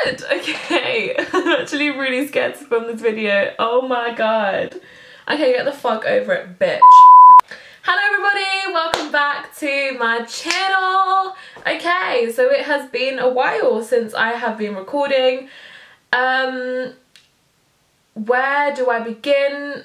scared. Okay, I'm actually really scared to film this video. Oh my god. Okay, get the fuck over it, bitch. Hello everybody, welcome back to my channel. Okay, so it has been a while since I have been recording. Where do I begin?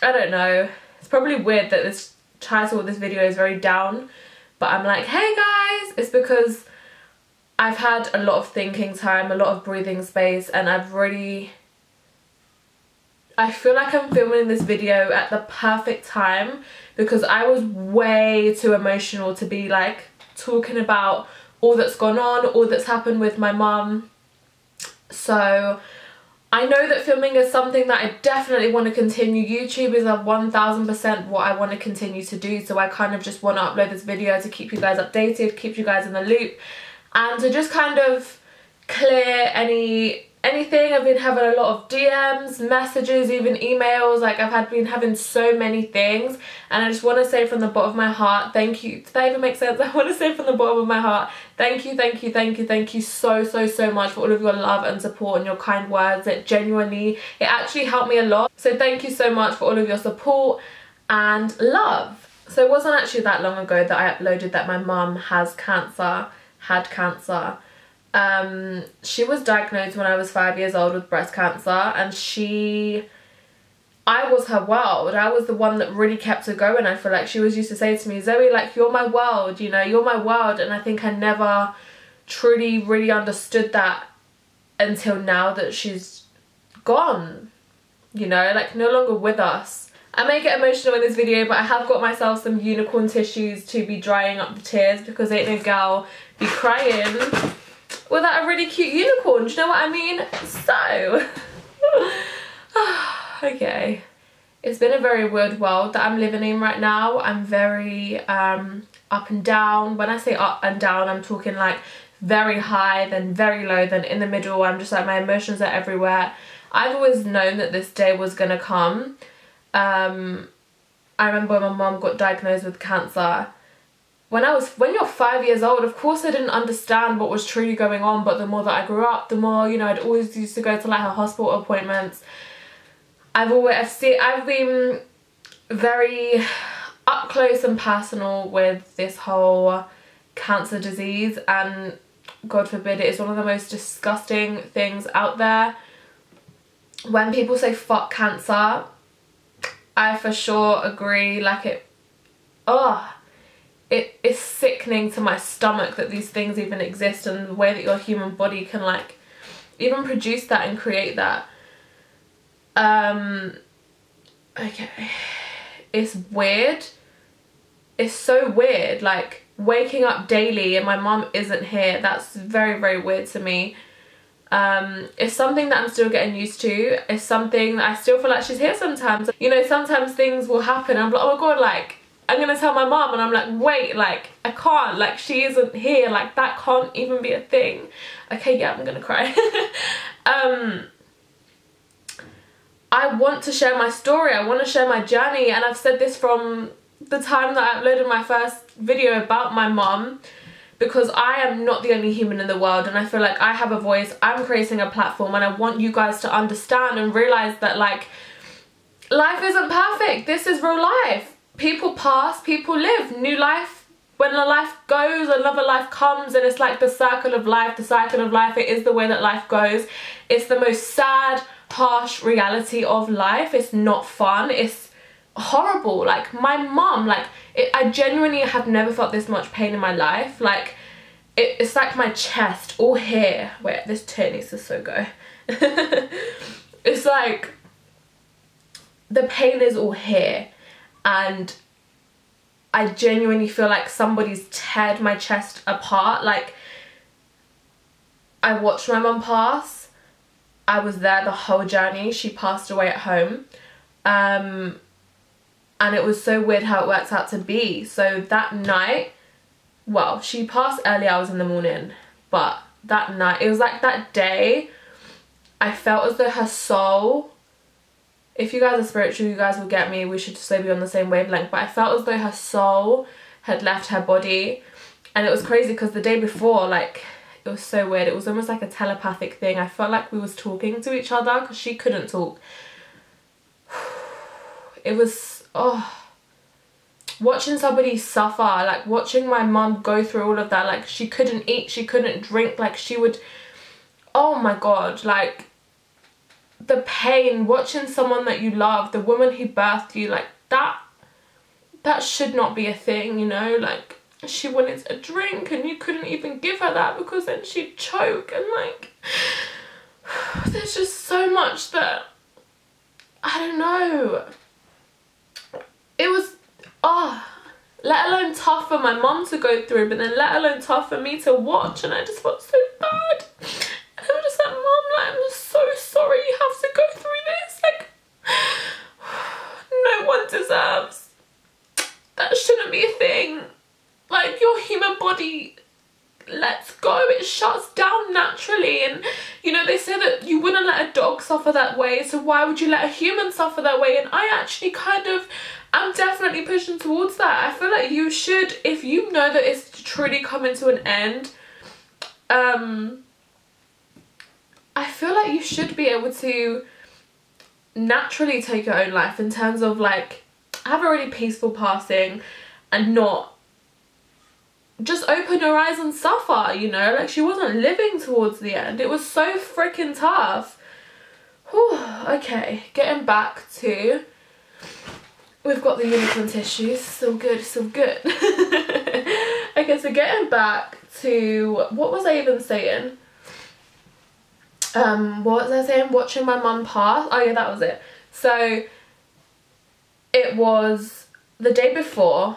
I don't know. It's probably weird that this title of this video is very down, but I'm like, hey guys, it's because I've had a lot of thinking time, a lot of breathing space, and I feel like I'm filming this video at the perfect time because I was way too emotional to be like talking about all that's gone on, all that's happened with my mum. So I know that filming is something that I definitely want to continue. YouTube is a 1000% what I want to continue to do, so I kind of just want to upload this video to keep you guys updated, keep you guys in the loop, and to just kind of clear anything. I've been having a lot of DMs, messages, even emails. Like I've been having so many things, and I just want to say from the bottom of my heart, thank you. Does that even make sense? I want to say from the bottom of my heart, thank you so much for all of your love and support and your kind words. It actually helped me a lot. So thank you so much for all of your support and love. So it wasn't actually that long ago that I uploaded that my mum had cancer. She was diagnosed when I was 5 years old with breast cancer, and I was her world. I was the one that really kept her going. I feel like she was used to say to me, Zoe, like, you're my world, you know, you're my world. And I think I never truly really understood that until now that she's gone, you know, like no longer with us. I may get emotional in this video, but I have got myself some unicorn tissues to be drying up the tears, because ain't no girl be crying without a really cute unicorn, do you know what I mean? So okay, it's been a very weird world that I'm living in right now. I'm very up and down. When I say up and down, I'm talking like very high, then very low, then in the middle. I'm just like, my emotions are everywhere. I've always known that this day was gonna come. I remember when my mom got diagnosed with cancer. When you're 5 years old, of course I didn't understand what was truly going on, but the more that I grew up, the more, you know, I'd always used to go to like her hospital appointments. I've been very up close and personal with this whole cancer disease, and God forbid, it is one of the most disgusting things out there. When people say fuck cancer, I for sure agree. Like it is sickening to my stomach that these things even exist, and the way that your human body can like even produce that and create that. Okay, it's weird. It's so weird, like waking up daily and my mum isn't here. That's very, very weird to me. It's something that I'm still getting used to. It's something that I still feel like she's here sometimes. You know, sometimes things will happen. I'm like, oh my god, like I'm gonna tell my mum, and I'm like, wait, like I can't, like she isn't here, like that can't even be a thing. Okay, yeah, I'm gonna cry. I want to share my story, I want to share my journey, and I've said this from the time that I uploaded my first video about my mum, because I am not the only human in the world, and I feel like I have a voice. I'm creating a platform, and I want you guys to understand and realise that like life isn't perfect. This is real life. People pass, people live, new life. When a life goes, another life comes, and it's like the circle of life, it is the way that life goes. It's the most sad, harsh reality of life. It's not fun, it's horrible. Like my mum, like I genuinely have never felt this much pain in my life. Like it's like my chest, all here. Wait, this tear needs to so go. It's like the pain is all here, and I genuinely feel like somebody's teared my chest apart. Like I watched my mum pass. I was there the whole journey. She passed away at home. And it was so weird how it worked out to be. So that night, well, she passed early hours in the morning, but that night, it was like that day, I felt as though her soul, if you guys are spiritual, you guys will get me, we should so be on the same wavelength, but I felt as though her soul had left her body. And it was crazy because the day before, like it was so weird. It was almost like a telepathic thing. I felt like we was talking to each other because she couldn't talk. It was, oh, watching somebody suffer, like watching my mum go through all of that. Like she couldn't eat, she couldn't drink, like she would, oh my god, like the pain, watching someone that you love, the woman who birthed you, like that should not be a thing, you know. Like she wanted a drink and you couldn't even give her that because then she'd choke, and like there's just so much that, I don't know, it was, let alone tough for my mum to go through, but then let alone tough for me to watch, and I just felt so bad. And I was just like, Mum, like, I'm just so sorry you have to go through this. Like, no one deserves. That shouldn't be a thing. Like, your human body lets go. It shuts down naturally. And, you know, they say that you wouldn't let a dog suffer that way, so why would you let a human suffer that way? And I actually kind of, I'm definitely pushing towards that. I feel like you should, if you know that it's truly coming to an end, I feel like you should be able to naturally take your own life, in terms of like have a really peaceful passing and not just open your eyes and suffer, you know. Like she wasn't living towards the end. It was so freaking tough. Whew, okay, getting back to, we've got the unicorn tissues, so good, so good. Okay, so getting back to, what was I even saying? What was I saying? Watching my mum pass. Oh yeah, that was it. So it was the day before.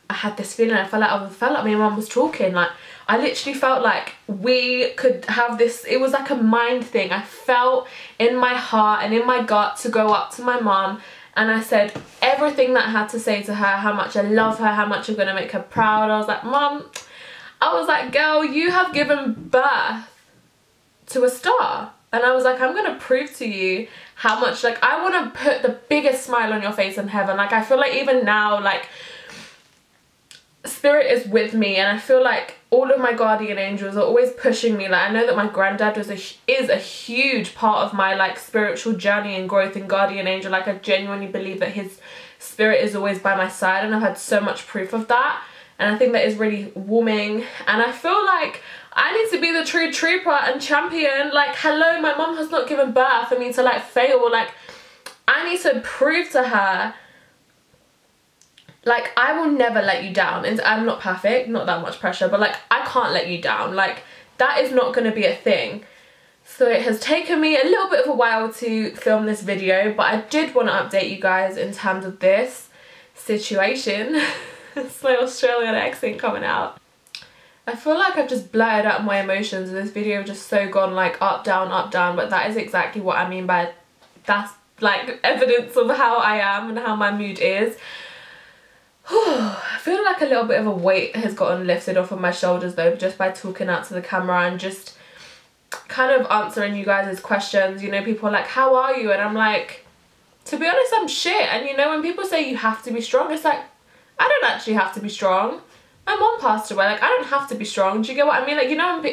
I had this feeling. I felt like my mum was talking. Like I literally felt like we could have this. It was like a mind thing. I felt in my heart and in my gut to go up to my mum, and I said everything that I had to say to her. How much I love her. How much I'm gonna make her proud. I was like, Mum. I was like, girl, you have given birth to a star. And I was like, I'm gonna prove to you how much, like, I want to put the biggest smile on your face in heaven. Like I feel like even now, like, spirit is with me, and I feel like all of my guardian angels are always pushing me. Like I know that my granddad is a huge part of my like spiritual journey and growth and guardian angel. Like I genuinely believe that his spirit is always by my side, and I've had so much proof of that, and I think that is really warming. And I feel like I need to be the true trooper and champion. Like, hello, my mum has not given birth for me to like fail. Like, I need to prove to her, like, I will never let you down. And I'm not perfect, not that much pressure, but like, I can't let you down. Like, that is not going to be a thing. So it has taken me a little bit of a while to film this video, but I did want to update you guys in terms of this situation. It's my Australian accent coming out. I feel like I've just blurted out my emotions in this video, just so gone like up, down, but that is exactly what I mean by, that's like evidence of how I am and how my mood is. I feel like a little bit of a weight has gotten lifted off of my shoulders though, just by talking out to the camera and just kind of answering you guys' questions. You know, people are like, how are you? And I'm like, to be honest, I'm shit. And you know, when people say you have to be strong, it's like, I don't actually have to be strong. My mom passed away. Like, I don't have to be strong. Do you get what I mean? Like, you know,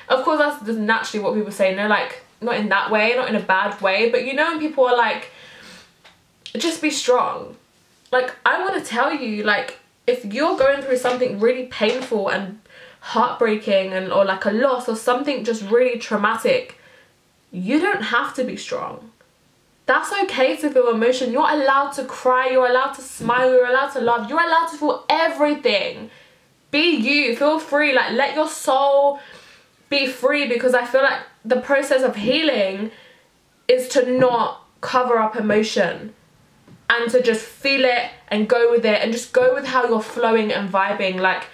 of course that's just naturally what people say. No, like, not in that way, not in a bad way. But you know, when people are like, just be strong. Like, I want to tell you, like, if you're going through something really painful and heartbreaking, and or like a loss or something just really traumatic, you don't have to be strong. That's okay to feel emotion. You're allowed to cry. You're allowed to smile. You're allowed to love. You're allowed to feel everything. Be you. Feel free. Like, let your soul be free, because I feel like the process of healing is to not cover up emotion and to just feel it and go with it and just go with how you're flowing and vibing. Like,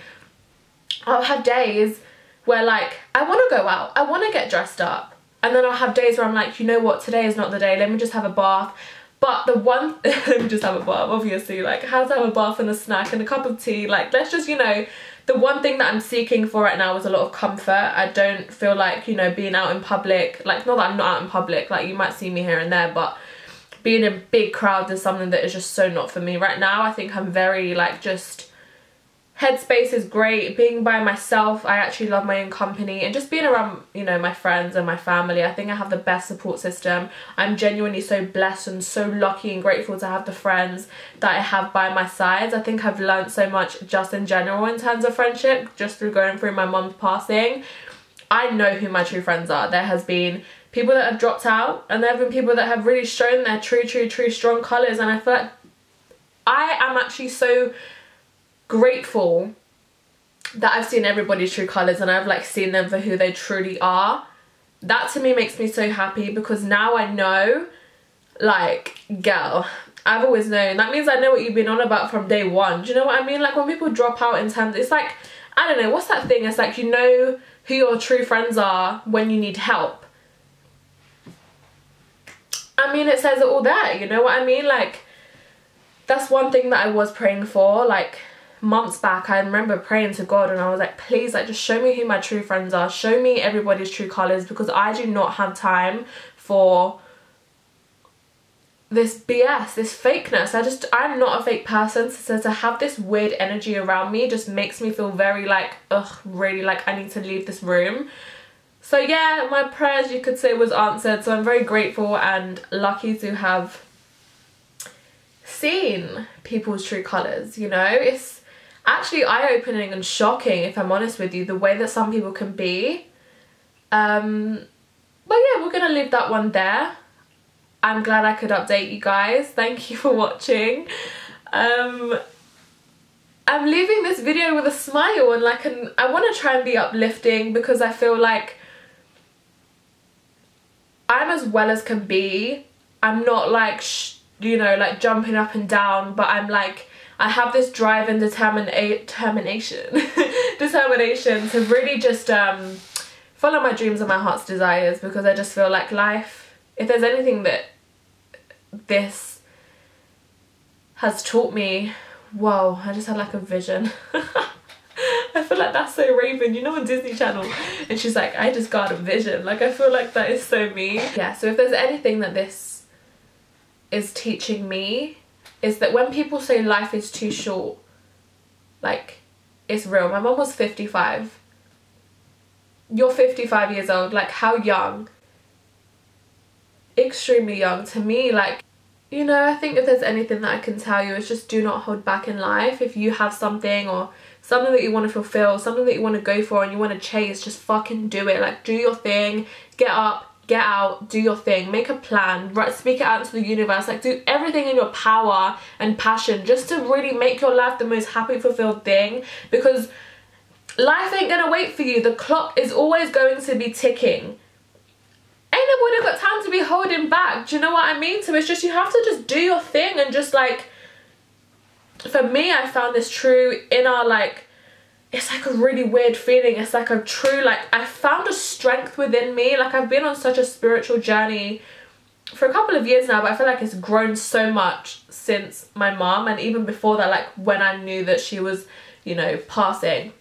I'll have days where like I want to go out, I want to get dressed up, and then I'll have days where I'm like, you know what, today is not the day, let me just have a bath. But the one let me just have a bath, obviously, like, how to have a bath and a snack and a cup of tea, like, let's just, you know, the one thing that I'm seeking for right now is a lot of comfort. I don't feel like, you know, being out in public, like, not that I'm not out in public, like, you might see me here and there, but being in big crowds is something that is just so not for me right now. I think I'm very, like, just headspace is great. Being by myself, I actually love my own company, and just being around, you know, my friends and my family. I think I have the best support system. I'm genuinely so blessed and so lucky and grateful to have the friends that I have by my sides. I think I've learned so much just in general in terms of friendship, just through going through my mum's passing. I know who my true friends are. There has been people that have dropped out, and there have been people that have really shown their true strong colours, and I feel like I am actually so grateful that I've seen everybody's true colours, and I've like seen them for who they truly are. That to me makes me so happy, because now I know, like, girl, I've always known. That means I know what you've been on about from day one. Do you know what I mean? Like, when people drop out in terms, it's like, I don't know, what's that thing? It's like, you know who your true friends are when you need help. I mean, it says it all there, you know what I mean? Like, that's one thing that I was praying for, like, months back. I remember praying to God, and I was like, please, like, just show me who my true friends are, show me everybody's true colours, because I do not have time for this BS, this fakeness. I'm not a fake person, so to have this weird energy around me just makes me feel very like, ugh, really, like, I need to leave this room. So yeah, my prayers, you could say, was answered, so I'm very grateful and lucky to have seen people's true colours, you know? It's actually eye-opening and shocking, if I'm honest with you, the way that some people can be. But yeah, we're gonna leave that one there. I'm glad I could update you guys. Thank you for watching. I'm leaving this video with a smile, and like, I want to try and be uplifting, because I feel like I'm as well as can be. I'm not like, you know, like jumping up and down, but I'm like, I have this drive and determination to really just follow my dreams and my heart's desires, because I just feel like life, if there's anything that this has taught me, whoa, I just had like a vision. I feel like that's so Raven, you know, on Disney Channel, and she's like, I just got a vision. Like, I feel like that is so me. Yeah, so if there's anything that this is teaching me, is that when people say life is too short, like, it's real. My mum was 55. You're 55 years old. Like, how young? Extremely young. To me, like, you know, I think if there's anything that I can tell you, is just do not hold back in life. If you have something, or something that you want to fulfill, something that you want to go for and you want to chase, just fucking do it. Like, do your thing, get up, get out, do your thing, make a plan, right, speak it out into the universe, like, do everything in your power and passion just to really make your life the most happy, fulfilled thing, because life ain't gonna wait for you. The clock is always going to be ticking. Ain't nobody got time to be holding back, do you know what I mean? So it's just, you have to just do your thing, and just like, for me, I found this true inner, like, it's like a really weird feeling. It's like a true, like, I found a strength within me. Like, I've been on such a spiritual journey for a couple of years now, but I feel like it's grown so much since my mom, and even before that, like, when I knew that she was, you know, passing.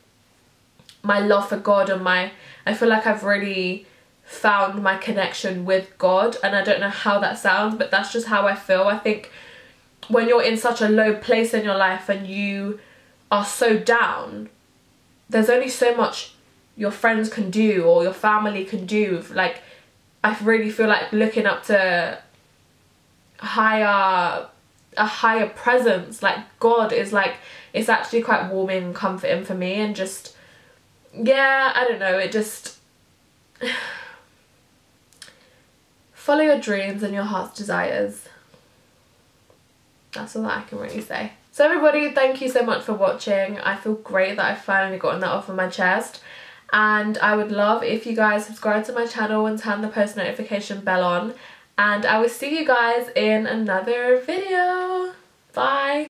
My love for God, and I feel like I've really found my connection with God, and I don't know how that sounds, but that's just how I feel. I think when you're in such a low place in your life and you are so down, there's only so much your friends can do or your family can do. Like, I really feel like looking up to a higher presence, like God, is like, it's actually quite warming and comforting for me. And just, yeah, I don't know, it just follow your dreams and your heart's desires. That's all that I can really say. So everybody, thank you so much for watching. I feel great that I've finally gotten that off of my chest. And I would love if you guys subscribe to my channel and turn the post notification bell on. And I will see you guys in another video. Bye.